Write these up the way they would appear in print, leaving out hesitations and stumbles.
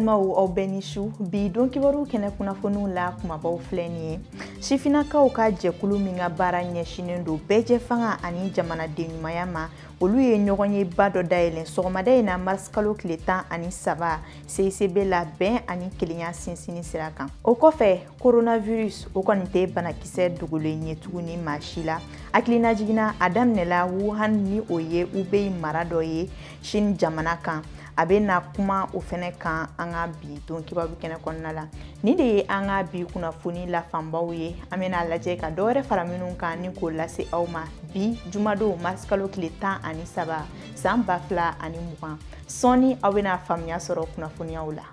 balimaw aw bɛɛ ni su bi don kibaru kɛnɛ kunnafoniw la kumabaw filɛ nin ye sifinakaw ka jɛkulu min ka baara ɲɛsinen don bɛɛjɛ fanga ani jamanaden ɲumanya ma olu ye ɲɔgɔn ye ba dɔ dayɛlɛn sɔgɔmada in na mars kalo tile 13 CICB la bɛn ani kelenya sinsini sira kan o kɔfɛ coronavirus o kɔni tɛ banakisɛ dogolen ye tuguni maa si la hakilina jiginna a daminɛla Wuhan ni o ye Hubei mara dɔ ye Chine jamana kan a bɛ na kuma o fɛnɛ kan an ka bi don kibaru kɛnɛ kɔnɔna la ni de ye an ka bi kunnafoni la fanbaw ye an bɛna lajɛ ka dɔwɛrɛ fara minnu kan ni k'o lase aw ma bi jumadon mars kalo tile 13 san 2020 sɔni aw bɛna faamuya sɔrɔ kunnafoniyaw la.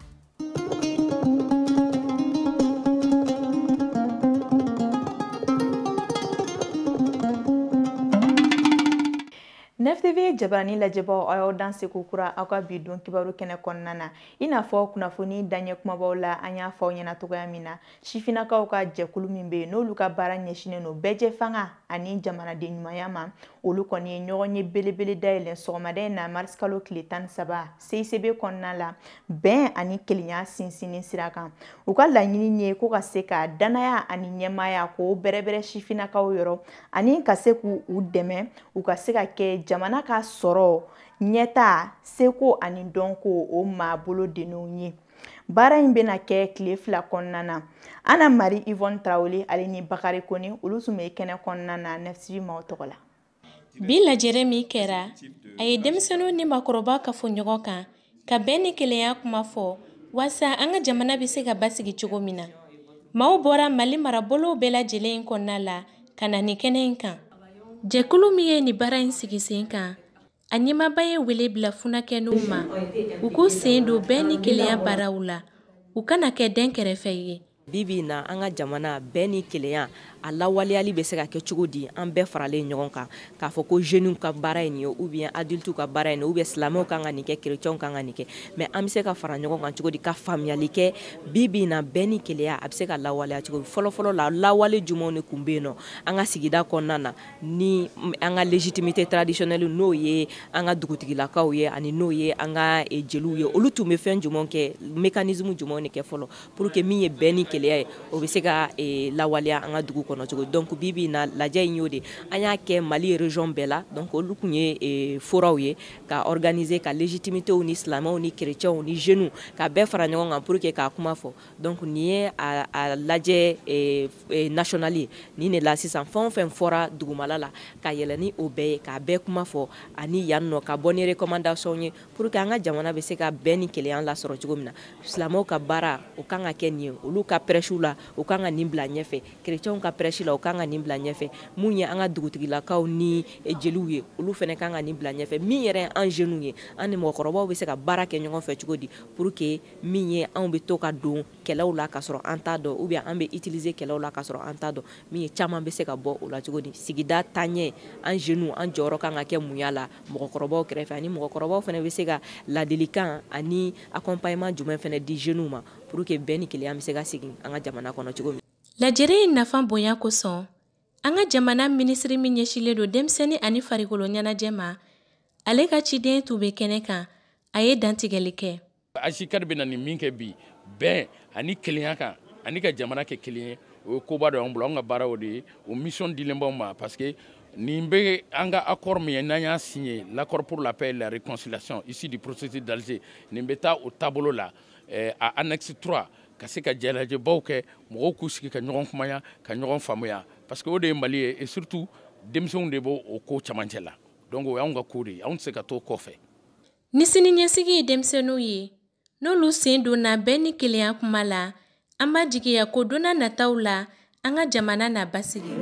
NFTV jabarani lajɛbaw aw dan seko kura aw ka bi don kibaru kɛnɛ kɔnɔna na i n'a fɔ kunnafoni daɲɛ kumabaw la an y'a fɔ ɲɛna togoya min na sifinakaw ka jɛkulu min bɛ n'olu ka baara ɲɛsinen don bɛɛjɛ fanga ani jamanaden ɲumanya ma olu kɔni ye ɲɔgɔn ye belebele dayɛlɛn sɔgɔmada in na mars kalo tile 13 CICB kɔnɔna la bɛn ani kelenya sinsinin sira kan u ka laɲini ye ko ka se ka danaya ani ɲɛmaya k'o bɛrɛbɛrɛ sifinakaw yɔrɔ ani ka se k'u dɛmɛ u ka se ka kɛ jamana ka sɔrɔ ɲɛta seko ani dɔnko o maa bolo denw ye baara in bɛna kɛ tile 2 kɔnɔna na Ana Marie Yvonne Traoré ale ni Bakari Kone olu tun bɛ kɛnɛ kɔnɔna na NFTV maaw tɔgɔ la. Bi lajɛrɛ min kɛra a ye denmisɛnninw ni maakɔrɔba ka fɔ ɲɔgɔn kan ka bɛn ni kelenya kuma fɔ walasa an ka jamana bɛ se ka basigi cogo min na maaw bɔra Mali marabolow bɛɛ lajɛlen kɔnɔna la ka na ni kɛnɛ in kan jɛkulu min ye ni baara in sigi sen kan a ɲɛmaaba ye wele bila funakɛninw ma u k'u sen don bɛn ni kelenya baaraw la u kana kɛ den kɛrɛfɛ ye. Bibi na an ka jamana bɛn ni kelenya a lawaleyali bɛ se ka kɛ cogo di an bɛɛ faralen ɲɔgɔn kan k'a fɔ ko jeunes ka baara ye nin ye ou bien adultes ka baara ye nin ye ou bien silamɛw kan ka nin kɛ chrétiens kan ka nin kɛ mais an bɛ se ka fara ɲɔgɔn kan cogo di ka faamuyali kɛ bibi na bɛn ni kelenya a bɛ se ka lawaleya cogo di fɔlɔ la lawale jumɛnw de tun bɛ yen nɔ an ka sigida kɔnɔna na ni an ka légitimité traditionnelle n'o ye an ka dugutigilakaw ye ani n'o ye an ka jeliw ye olu tun bɛ fɛn jumɛn kɛ mécanisme jumɛn de kɛ fɔlɔ pour que min ye bɛn ni kelenya ye o bɛ se ka lawaleya an ka dugu kɔnɔ cogo donc bibi na lajɛ in y'o de an y'a kɛ Mali région bɛɛ la donc olu kun ye foraw ye ka organiser ka légitimitéw ni silamɛw ni chrétiens ni jeunes ka bɛɛ fara ɲɔgɔn kan pour que k'a kuma fɔ donc nin ye a lajɛ national ye nin de la sisan fɛn o fɛn fɔra dugumala la ka yɛlɛ ni o bɛɛ ye k'a bɛɛ kuma fɔ ani yan nɔ ka bɔ ni recommandation ye pour que an ka jamana bɛ se ka bɛn ni kelenya lasɔrɔ cogo min na silamɛw ka baara o kan ka kɛ nin ye olu ka prêche la o kan ka nin bila ɲɛfɛ chrétiens ka prêche la o kan ka nin bila ɲɛfɛ mun ye an ka dugutigilakaw ni jeliw ye olu fɛnɛ kan ka nin bila ɲɛfɛ min yɛrɛ an jeunes ye an ni mɔgɔkɔrɔbaw bɛ se ka baara kɛ ɲɔgɔn fɛ cogo di pour que min ye anw bɛ to ka don kɛlɛw la ka sɔrɔ an t'a dɔn ou bien an bɛ utiliser kɛlɛw la ka sɔrɔ an t'a dɔn min ye caman bɛ se ka bɔ o la cogo di sigida taɲɛ an jeunes an jɔyɔrɔ kan ka kɛ mun ya la mɔgɔkɔrɔbaw kɛrɛfɛ ani mɔgɔkɔrɔbaw fɛnɛ bɛ se ka ladilikan ani accompagnement jumɛn fɛnɛ di jeunes ma pour que bɛn ni kelenya bɛ se ka sigi an ka jamana kɔnɔ cogo min. Lajɛrɛ in nafa bonya kosɔn an ka jamana minisiri min ɲɛsilen don denmisɛnnin ani farikolo ɲɛnajɛ ma ale ka ciden tun bɛ kɛnɛ kan a ye dantigɛli kɛ. AJCAR bɛ na ni min kɛ bi bɛn ani kelenya kan ani ka jamana kɛ kelen ye o ye koba dɔ y'an bolo an ka baara o de ye o mission dilen b'anw ma parce que nin bɛ an ka accord min ye n'an y'a signé l'accord pour la paix et la réconciliation ici du processus d'Alger nin bɛ taa o taabolo la a annexe 3 ka se ka jɛlajɛbaw kɛ mɔgɔw k'u sigi ka ɲɔgɔn kumaya ka ɲɔgɔn faamuya parce que o de ye Mali ye et surtout denmisɛnw de b'o o ko camancɛ la donc o y'anw ka ko de ye anw tɛ se ka to kɔfɛ. Ni sini ɲɛsigi ye denmisɛnninw ye n'olu sen donna bɛn ni kelenya kuma la an b'a jigiya ko donna nataw la an ka jamana na basigi.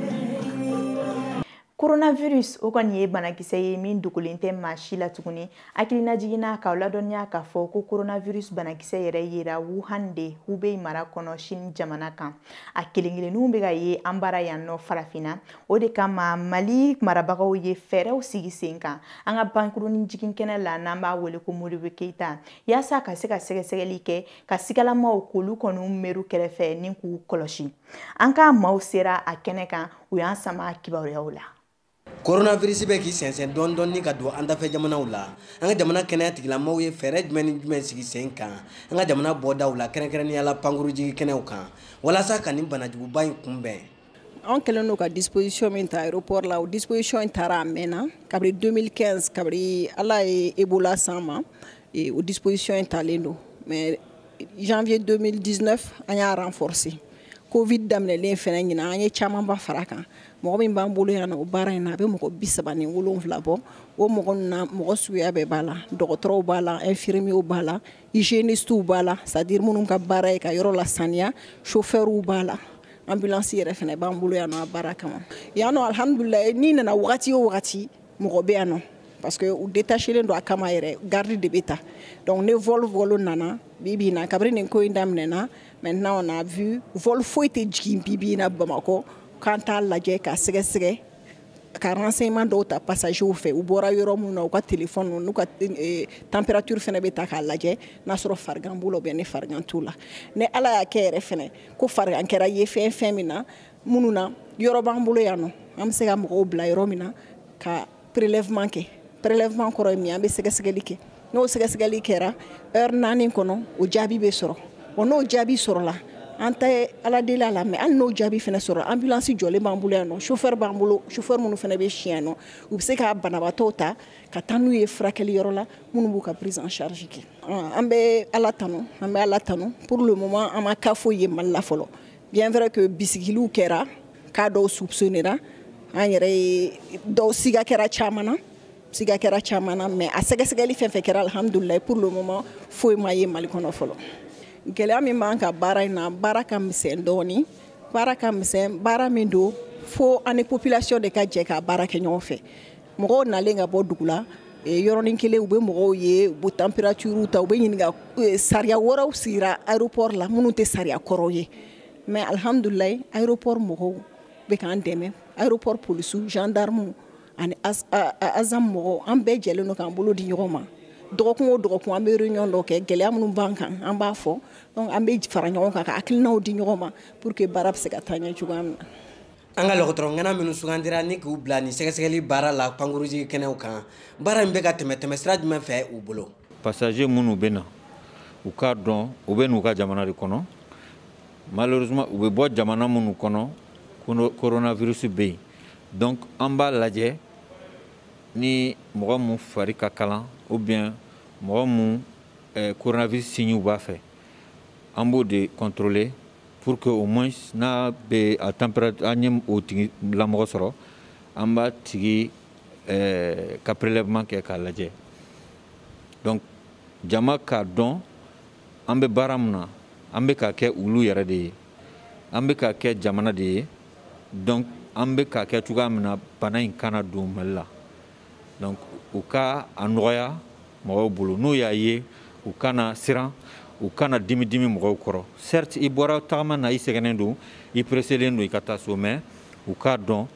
Coronavirus o kɔni ye banakisɛ ye min dogolen tɛ maa si la tuguni hakilina jiginna k'aw ladɔnniya k'a fɔ ko coronavirus banakisɛ yɛrɛ yera Wuhan de Hubei mara kɔnɔ Chine jamana kan a kelenkelenninw bɛ ka ye an bara yan nɔ farafinna o de kama Mali marabagaw ye fɛɛrɛw sigi sen kan an ka bankurunin jigin kɛnɛ la n'an b'a wele ko Modibo Keita yaasa ka se ka sɛgɛsɛgɛli kɛ ka sigalamaw k'olu kɔni meru kɛrɛfɛ ni k'u kɔlɔsi an ka maaw sera a kɛnɛ kan u y'an sama kibaruyaw la. coronavirus be ki sensen don ni ka do anda fe jamana wala anga jamana kene tigila maw ye fere jmen sigi senka anga jamana boda wala kene ni ala panguru jigi kene uka wala sa kanim bana jugu bayin kumbe on keleno ka disposition min ta aéroport la disposition tara mena kabri 2015 kabri ala ebola sama et aux dispositions talendo mais janvier 2019 anya renforcer covid damne len fena nyina anya chama ba faraka mo min ba mbulu yana o bara na be mo ko bisabani wolon flabo o mo na mo suya be bala docteur bala infirmier bala hygiéniste bala c'est-à-dire munum ka bara ka yoro la sania chauffeur bala ambulance yere fena ba mbulu yana baraka ma yano alhamdulillah ni na wakati o wakati mo be ano parce que ou détaché len do akama yere garde de beta donc ne vol nana bibi na kabri nen ko indam nena maintenant on a vu vol faut été jim bibi na Bamako quand à la je ka sege ka renseignement do ta passager ou fait ou bora yoro mu na ko téléphone no ka température fene beta ka la je na soro fargan bulo be ne fargan tula ne ala ya kere fene ko fargan kera ye fe mina mununa yoro bambulo yano am sega mo bla yoro mina ka prélèvement koro mi ambe sege like no sege kera heure nani kono o jabi be soro ono jabi soro la ante ala de la mais an no jabi fene soro ambulance jole bambulo no chauffeur munu fene be chien no u se ka banabato ta ka tanu e frakeli yoro la munu bu ka prise en charge ki ambe ala tanu pour le moment ama kafo ye malla folo bien vrai que bisigilu kera ka do soupçonnera an yere do siga kera chamana mais a segesegeli fen fekera alhamdulillah pour le moment foi maye malikono folo gele ami manka barayna baraka misen doni baraka misen baramindo fo ane population de ka je ka baraka nyofe mo na lenga bodugula e yoroni kele ube mo ye bu température ta ube nyinga saria wora usira aéroport la munute saria koroye mais alhamdulillah aéroport mo be kan deme aéroport police gendarme ani azam mo ambe jele no kan bolo di nyoma dokon ambe réunion do ke gele amunu bankan amba fo donc ambe fara nyon ka akilna di nyoma pour que barab se gatanya jugam anga lokotro ngana minu sugandira ni ku blani segesegeli bara la panguruji kenew kan bara mbe ga teme strad men fe u bolo passager munu bena u ka don u benu ka jamana de kono malheureusement u be bo jamana munu kono coronavirus be donc en bas lajɛ ni mɔgɔ mun fari ka kalan ou bien mɔgɔ mun coronavirus signe b'a fɛ an b'o de contrôler pour que au moins n'a be à température an ye o tigi lamɔgɔ sɔrɔ an b'a tigi ka prélèvement kɛ k'a lajɛ donc jama k'a dɔn an bɛ baara mun na an bɛ ka kɛ olu yɛrɛ de ye an bɛ ka kɛ jamana de ye donc an bɛ ka kɛ cogoya min na bana in kana don Mali la donc u ka a nɔgɔya mɔgɔw bolo n'u y'a ye u kana siran u kana dimi mɔgɔw kɔrɔ certes i bɔra tagama na i sɛgɛnnen don i presselen don i ka taa so mais u k'a dɔn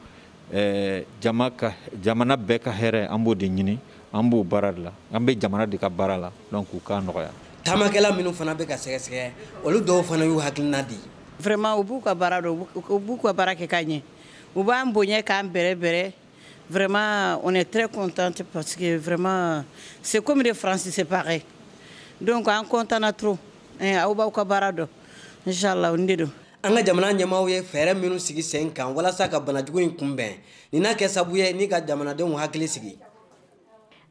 jamana bɛɛ ka hɛrɛ an b'o de ɲini an b'o baara de la an bɛ jamana de ka baara la donc u k'a nɔgɔya tamakɛla minnu fana bɛ ka sɛgɛsɛgɛ olu dɔw fana y'u hakilina di vraiment u b'u ka baara dɔn u b'u ka baara kɛ ka ɲɛ u b'an bonya k'an bɛrɛ vraiment on est très contente parce que vraiment c'est comme les Français c'est pareil donc on content trop aw b'aw ka baara dɔn inchallah on dedo an ka jamana ɲɛmaaw ye fɛɛrɛ minnu sigi sen kan walasa ka banajugu in kunbɛn nin n'a kɛ sabu ye ni ka jamanadenw hakili sigi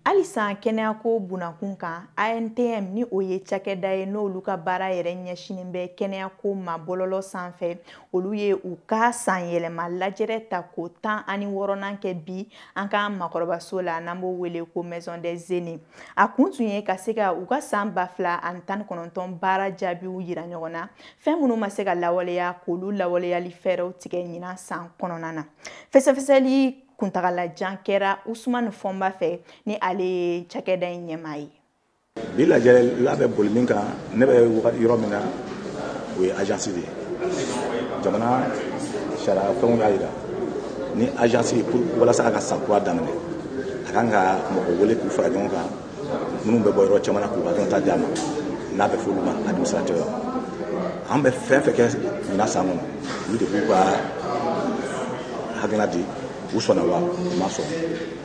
Alisa kɛnɛyako bunakun kan ANTM ni o ye cakɛda ye n'olu ka baara yɛrɛ ɲɛsinin bɛ kɛnɛyako ma bɔlɔlɔ sanfɛ olu ye u ka san yɛlɛma lajɛrɛ ta ko 16nan kɛ bi an ka makɔrɔbaso la n'an b'o wele ko Maison des Aînés a kun tun ye ka se ka u ka san 2019 baara jaabiw yira ɲɔgɔn na fɛn minnu ma se ka lawaleya k'olu lawaleyali fɛɛrɛw tigɛ ɲinan san kɔnɔna na fɛsɛfɛsɛli kuntagalajan kɛra Usmane Fɔnba fɛ ni ale cakɛda in ɲɛmaa ye. Bi lajɛ labɛn boli min kan ne bɛ yɔrɔ min na o ye agence de ye jamana sariya fɛnw y'a jira ni agence pour walasa a ka san kura daminɛ a kan ka mɔgɔ wele k'u fara ɲɔgɔn kan minnu bɛ bɔ yɔrɔ caman na k'u ka dɔn ta di a ma n'a bɛ f'olu ma administrateur an bɛ fɛn fɛn kɛ ɲinan san kɔnɔ olu de b'u ka hakilina di u sɔnna wa u ma sɔn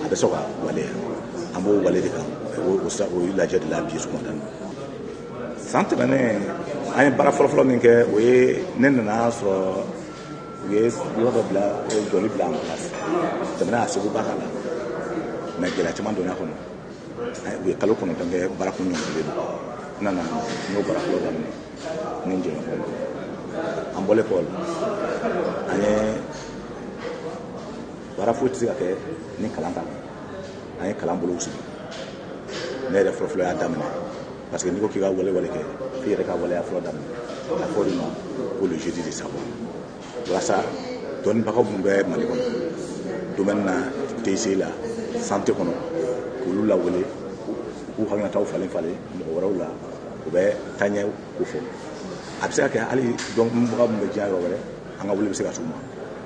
a bɛ se ka waleya an b'o wale de kan o lajɛ de la bi sɔgɔmada in san tɛmɛnen an ye baara fɔlɔfɔlɔ min kɛ o ye ne nana sɔrɔ u ye yɔrɔ dɔ bila jɔli bila en place jamana y'a segu ba k'a la mais gɛlɛya caman donna kɔnɔ u ye kalo 9 kɛ baara kun ɲɔngirilen don n nana n y'o baara fɔlɔ daminɛ ni n jɛɲɔgɔnw an bɔlen kɔ an ye baara foyi tɛ se ka kɛ ni kalan t'a la an ye kalan bolow sigi ne yɛrɛ fɔlɔfɔlɔ y'a daminɛ parce que n'i ko k'i ka wale kɛ f'i yɛrɛ ka waleya fɔlɔ daminɛ a fɔ de ma ko le jeudi de savoir walasa dɔnnibagaw minnu bɛ Mali kɔnɔ domaine na TIC la santé kɔnɔ k'olu lawale k'u hakilinataw falen mɔgɔ wɛrɛw la u bɛ taaɲɛ ko fɔ a bɛ se ka kɛ hali dɔnbaga minnu bɛ diɲɛ yɔrɔ wɛrɛ an ka wuli bɛ se ka s'u ma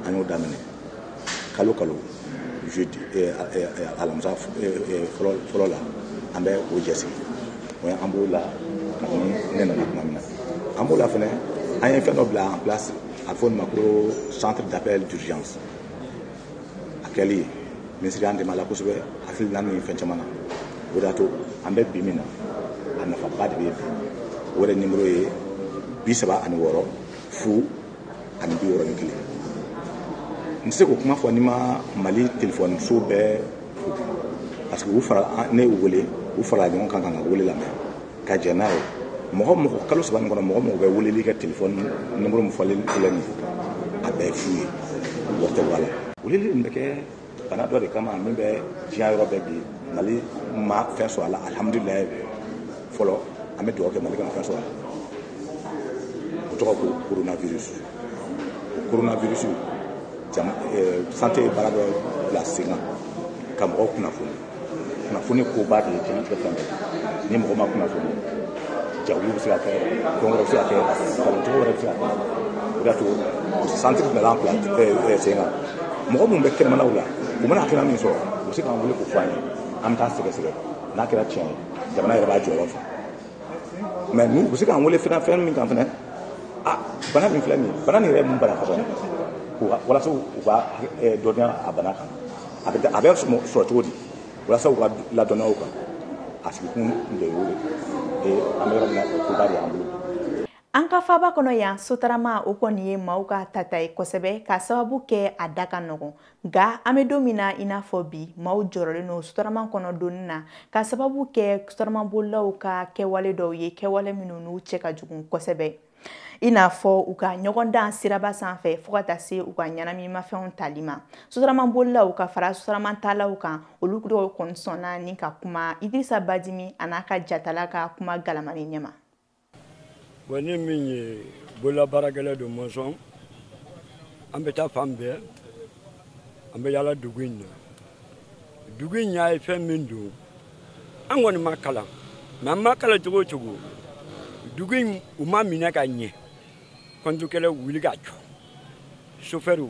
an y'o daminɛ kalo jeudi alamisa fɔlɔ la an bɛ o jɛsigi o ye an b'o la kabini ne nana tuma min na an b'o la fɛnɛ an ye fɛn dɔ bila en place a fɔ nin ma ko centre d'appel d'urgence a kɛli ye minisiri y'an dɛmɛ a la kosɛbɛ hakilina ni fɛn caman na o de y'a to an bɛ bi min na a nafaba de bɛ bi o de nimero ye 36 fu ani 61 n tɛ se k'o kuma fɔ ni ma Mali téléphone so bɛɛ fo parce que ne y'u wele u farala ɲɔgɔn kan ka wele lamɛn ka jɛ n'a ye mɔgɔ kalo 3 nin kɔnɔ mɔgɔ bɛ weleli kɛ téléphone numéro min fɔlen filɛ nin a bɛɛ fu ye wari tɛ bɔ a la weleli nin bɛ kɛ bana dɔ de kama min bɛ diɲɛ yɔrɔ bɛɛ bi Mali ma fɛn sɔrɔ a la alhamdulilayi fɔlɔ an bɛ dugawu kɛ Mali kana fɛn sɔrɔ a la o tɔgɔ ko coronavirus santé ye baara dɔ bila sen kan ka mɔgɔw kunnafoni koba de ye diɲɛlatigɛ fɛn bɛɛ ni mɔgɔ ma kunnafoni jawuli bɛ se ka kɛ fɛn wɛrɛ bɛ se ka kɛ kalancogo wɛrɛ bɛ se ka kɛ o de y'a to santé bila en place sen kan mɔgɔ minnu bɛ kɛnɛmanaw la u mana hakilina min sɔrɔ u bɛ se k'an wele k'o fɔ an ye an bɛ taa sɛgɛsɛgɛ n'a kɛra tiɲɛ ye jamana yɛrɛ b'a jɔyɔrɔ fɔ mais n'u bɛ se k'an wele fɛn min kan fɛnɛ bana min filɛ nin ye bana nin yɛrɛ mun bana ka walasa u ka dɔnniya a bana kan a bɛ sɔrɔ cogo di walasa u ka ladɔnniya o kan a sigikun de y'o de ye an bɛ yɔrɔ min na koba de y'an bolo. An ka faba kɔnɔ yan sotarama o kɔni ye maaw ka tata ye kosɛbɛ ka sababu kɛ a da ka nɔgɔn nka an bɛ don min na i n'a fɔ bi maaw jɔrɔlen no sotarama kɔnɔ donni na ka sababu kɛ sotaramabolilaw ka kɛwale dɔw ye kɛwale minnu n'u cɛ ka jugu kosɛbɛ i n'a fɔ u ka ɲɔgɔn dan siraba sanfɛ fo ka taa se u ka ɲɛnaminimafɛnw tali ma sotaramabolilaw ka fara sotaramantalaw kan olu dɔw kɔni sɔnna ni ka kuma Idrissa Badimi a n'a ka jatala ka kuma galamani ɲɛma. Bon, ni min ye bololabaarakɛla don Mɔnsɔn an bɛ taa fan bɛɛ an bɛ yaala dugu in na dugu in y'a ye fɛn min don an kɔni ma kalan mais an ma kalan cogo o cogo dugu in u ma minɛ ka ɲɛ kɔntukɛlaw wuli ka jɔ chauffeur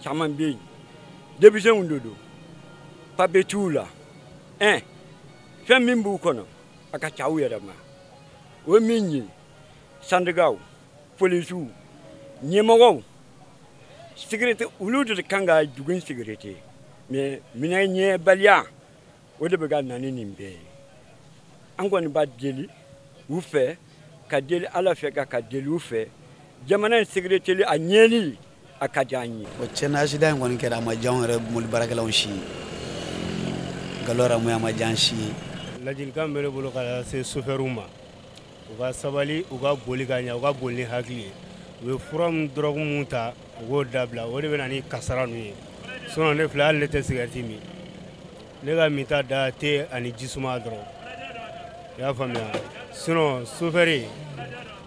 caman bɛ yen denmisɛnw de don papier t'u la fɛn min b'u kɔnɔ a ka ca u yɛrɛ ma o ye min ye syndicat polisiw ɲɛmɔgɔw sécurité olu de kan ka dugu in sécurité mais minɛ ɲɛbaliya o de bɛ ka na ni nin bɛɛ ye an kɔni b'a deli u fɛ ka deli Ala fɛ ka deli u fɛ jamana in sécurité a ɲɛli a ka di an ye. Tiɲɛ na accident in kɔni kɛra a ma diya anw yɛrɛ mobili baarakɛlaw si ye nkalon yɛrɛ a ma diya an si ye. Ladilikan bɛ ne bolo ka se chauffeur ma u ka sabali u ka boli ka ɲɛ u ka boli ni hakili ye u ye fura min drogue mun ta u k'o dabila o de bɛ na ni kasara ninnu ye sinon ne filɛ hali ne tɛ cigarette min ne ka minta da tɛ ani jisuma dɔrɔn i y'a faamuya sinon chauffeur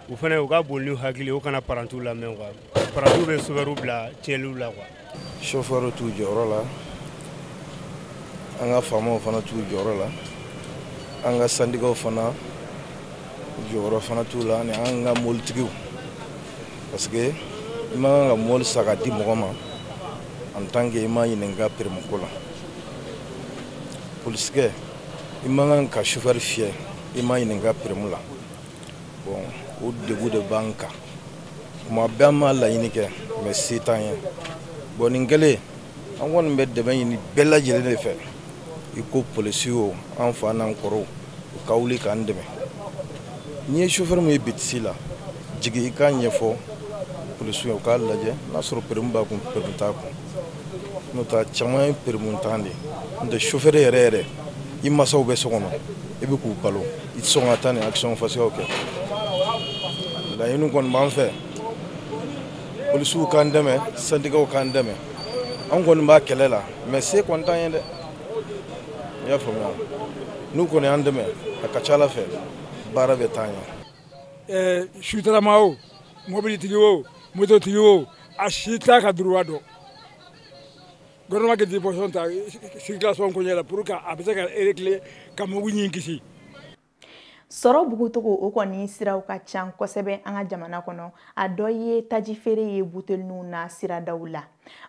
u fana u ka boli ni hakili u kana parantiw lamɛn quoi parantiw bɛ chauffeur bila tiɲɛliw la quoi. Chauffeur t'u jɔyɔrɔ la an ka faamaw fana t'u jɔyɔrɔ la an ka syndicat fana jɔyɔrɔ fana t'u la ani an ka mobilitigiw parce que i ma kan ka mobili san ka di mɔgɔ ma en tant que i ma ɲininka permis ko la polisikɛ i ma kan ka chauffeur fiyɛ i ma ɲininka permis la bon o degun de b'an kan tuma bɛɛ an ma laɲini kɛ mais se t'an ye bon nin kɛlen an kɔni bɛ dɛmɛ ɲini bɛɛ lajɛlen de fɛ i ko polisi o an fa n'an kɔrɔw u ka wuli k'an dɛmɛ n'i ye chauffeur min ye bitisi la jigi i k'a ɲɛfɔ polisi u k'a lajɛ n'a sɔrɔ permis b'a kun permis t'a kun n'o tɛ caman ye permis tan de n'o tɛ chauffeur yɛrɛ i masaw bɛ so kɔnɔ i bɛ k'u balo i tɛ sɔn ka taa nin action fasiyaw kɛ laɲini kɔni b'an fɛ polisiw k'an dɛmɛ syndicaw k'an dɛmɛ an kɔni b'a kɛlɛ la mais se kɔni t'an ye dɛ i y'a faamuya n'u kɔni y'an dɛmɛ a ka ca Ala fɛ baara bɛ taa ɲɛ. Sutarama o mobilitigi o mototigi o a si t'a ka droit dɔn gouvernement ka disposition ta circulation ko ɲɛla pour que a bɛ se ka régler ka mɔgɔw ɲin kisi. Sɔrɔ bugutogo o kɔni siraw ka can kosɛbɛ an ka jamana kɔnɔ a dɔ ye taji feere ye buteliniw na siradaw la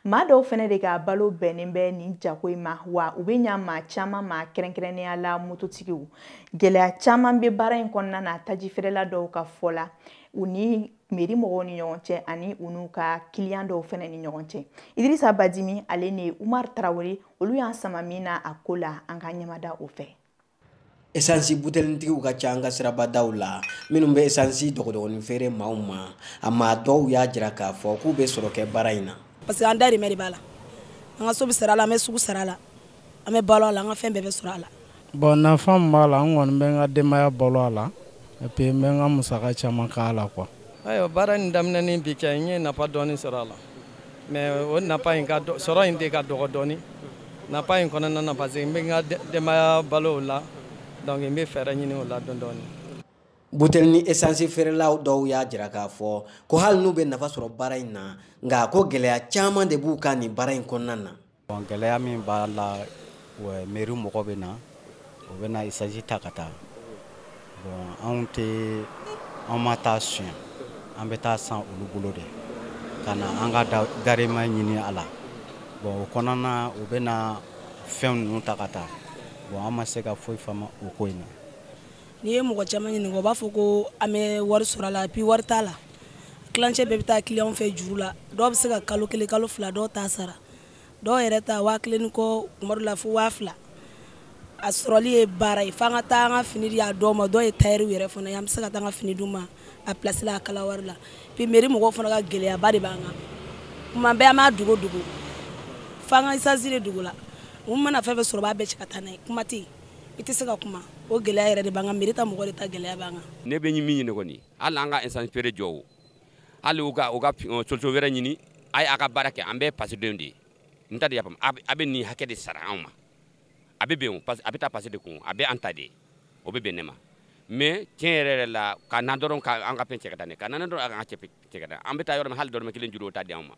maa dɔw fɛnɛ de ka balo bɛnnen bɛ nin jako in ma wa u bɛ ɲa maa caman ma kɛrɛnkɛrɛnnenya la mototigiw gɛlɛya caman bɛ baara in kɔnɔna na taji feerela dɔw ka fɔ la u ni mairie mɔgɔw ni ɲɔgɔn cɛ ani u n'u ka client dɔw fɛnɛ ni ɲɔgɔn cɛ Idrissa Badimi ale ni Umar Tarawele olu y'an sama min na a ko la an ka ɲɛmada o fɛ. Essence butelitigiw ka ca an ka sirabadaw la minnu bɛ essence dɔgɔdɔgɔnin feere maaw ma a maa dɔw y'a jira k'a fɔ k'u bɛ sɔrɔ kɛ baara in na. Parce que an dahirimɛ de b'a la an ka so bɛ sara a la an bɛ sugu sara a la an bɛ balo a la an ka fɛn bɛɛ bɛ sɔrɔ a la. Bon nafa min b'a la an kɔni bɛ n ka denbaya balo a la et puis n bɛ n ka musaka caman k'a la quoi. Ayiwa baara in daminɛni bi kɛ n ye nafa dɔɔni sɔrɔ a la mais o nafa in ka sɔrɔ in de ka dɔgɔ dɔɔni nafa in kɔnɔna na parce que n bɛ n ka denbaya balo o la. Donc n bɛ fɛɛrɛ ɲini o la dɔɔni. Butelini essence feerelaw dɔw y'a jira k'a fɔ ko hali n'u bɛ nafa sɔrɔ baara in na nka ko gɛlɛya caman de b'u kan nin baara in kɔnɔna na. Bon gɛlɛya min b'a la mairie mɔgɔ bɛ na o bɛ na essence ta ka taa bon anw ma taa suɲɛ an bɛ taa san olu bolo de ka na an ka dahirimɛ ɲini a la bon o kɔnɔna na u bɛ na fɛn ninnu ta ka taa. Bon an ma se ka foyi fama o ko in na. N'i ye mɔgɔ caman ɲininka o b'a fɔ ko an bɛ wari sɔrɔ a la puis wari t'a la kilancɛ bɛɛ bɛ taa client fɛ juru la dɔw bɛ se ka kalo kelen kalo fila dɔw t'a sara dɔw yɛrɛ ta 1000 ni kɔ kuma dɔ la fo 2000 a sɔrɔli ye baara ye f'an ka taa an ka fini di a dɔw ma dɔw ye tailleur yɛrɛ fana ye an bɛ se ka taa an ka fini d'u ma a place la a kala wari la puis mairie mɔgɔw fana ka gɛlɛyaba de b'an kan kuma bɛɛ an b'a dogo dogo f'an ka essence de dogo la. Mun mana fɛn fɛn sɔrɔ b'a bɛɛ cɛ ka taa n'a ye kuma tɛ yen i tɛ se ka kuma o gɛlɛya yɛrɛ de b'an kan mairie ta mɔgɔ de ta gɛlɛya b'an kan. Ne bɛ min ɲini kɔni hali an ka essence feere jɔ o hali u ka solution wɛrɛ ɲini a ye a ka baara kɛ an bɛɛ pasidenw de ye n ta de y'a faamu a bɛ nin hakɛ de sara anw ma a bɛ bɛn o a bɛ taa pasi de kun a bɛ an ta de ye o bɛ bɛn ne ma mais tiɲɛ yɛrɛ yɛrɛ la ka na dɔrɔn k'an ka fɛn cɛ ka taa ne ka na dɔrɔn an ka cɛ ka taa an bɛ taa yɔrɔ min hali dɔrɔmɛ kelen juru o t'a di anw ma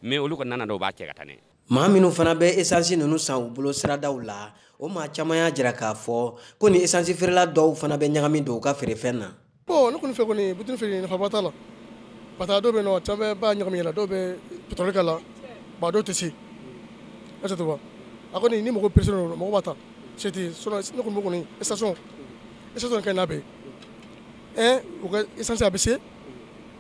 mais olu kɔni nana dɔw b'a cɛ ka taa ne. Maa minnu fana bɛ essence ninnu san u bolo siradaw la o maa caman y'a jira k'a fɔ ko ni essence feerela dɔw fana bɛ ɲagami don u ka feerefɛn na. Bon ne kɔni fɛ kɔni buteli feere nafaba t'a la parce que dɔw bɛ yen nɔ caman b'a ɲagami la dɔw bɛ pétrole k'a la ba dɔw tɛ se est-ce que tu vois a kɔni ni mɔgɔ perese don mɔgɔ b'a ta se tɛ ne kɔni bɛ kɔni station ka ɲi n'a bɛɛ ye u ka essence a bɛ se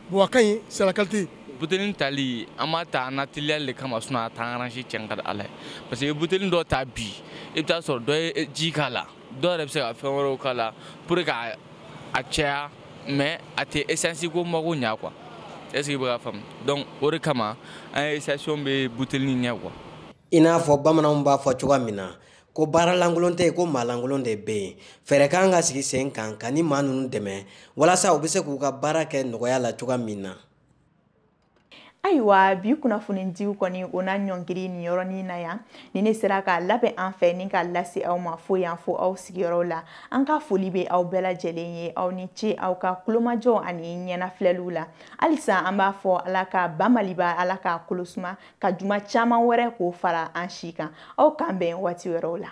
bon a ka ɲi c'est la qualité. Butelin tali an m'a ta an na teliya le kama a t'an arrange tiɲɛ ka di Ala ye parce que butelin dɔw ta bi i bɛ taa sɔrɔ dɔ ye ji k'a la dɔw yɛrɛ bɛ se ka fɛn wɛrɛw k'a la pour que a caya mais a tɛ essence ko mago ɲa quoi est-ce que i bɛ ka faamu donc o de kama an ye station bɛ butelin ɲɛ quoi. I n'a fɔ bamananw b'a fɔ cogoya min na ko baara lankolon tɛ ko maa lankolon de bɛ yen fɛɛrɛ kan ka sigi sen kan ka ni maa ninnu dɛmɛ walasa u bɛ se k'u ka baara kɛ nɔgɔya la cogoya min na. Ayiwa bi kunnafonidiw kɔni o na ɲɔngiri ni yɔrɔnin na yan ni ne sera ka labɛn an fɛ ni ka lase aw ma fo yan fo aw sigiyɔrɔ la an ka foli bɛ aw bɛɛ lajɛlen ye aw ni ce aw ka kulomajɔ ani ɲɛnafilɛliw la halisa an b'a fɔ Ala ka ba Maliba Ala ka kolosuma ka juma caman wɛrɛ k'o fara an si kan aw k'an bɛn waati wɛrɛw la.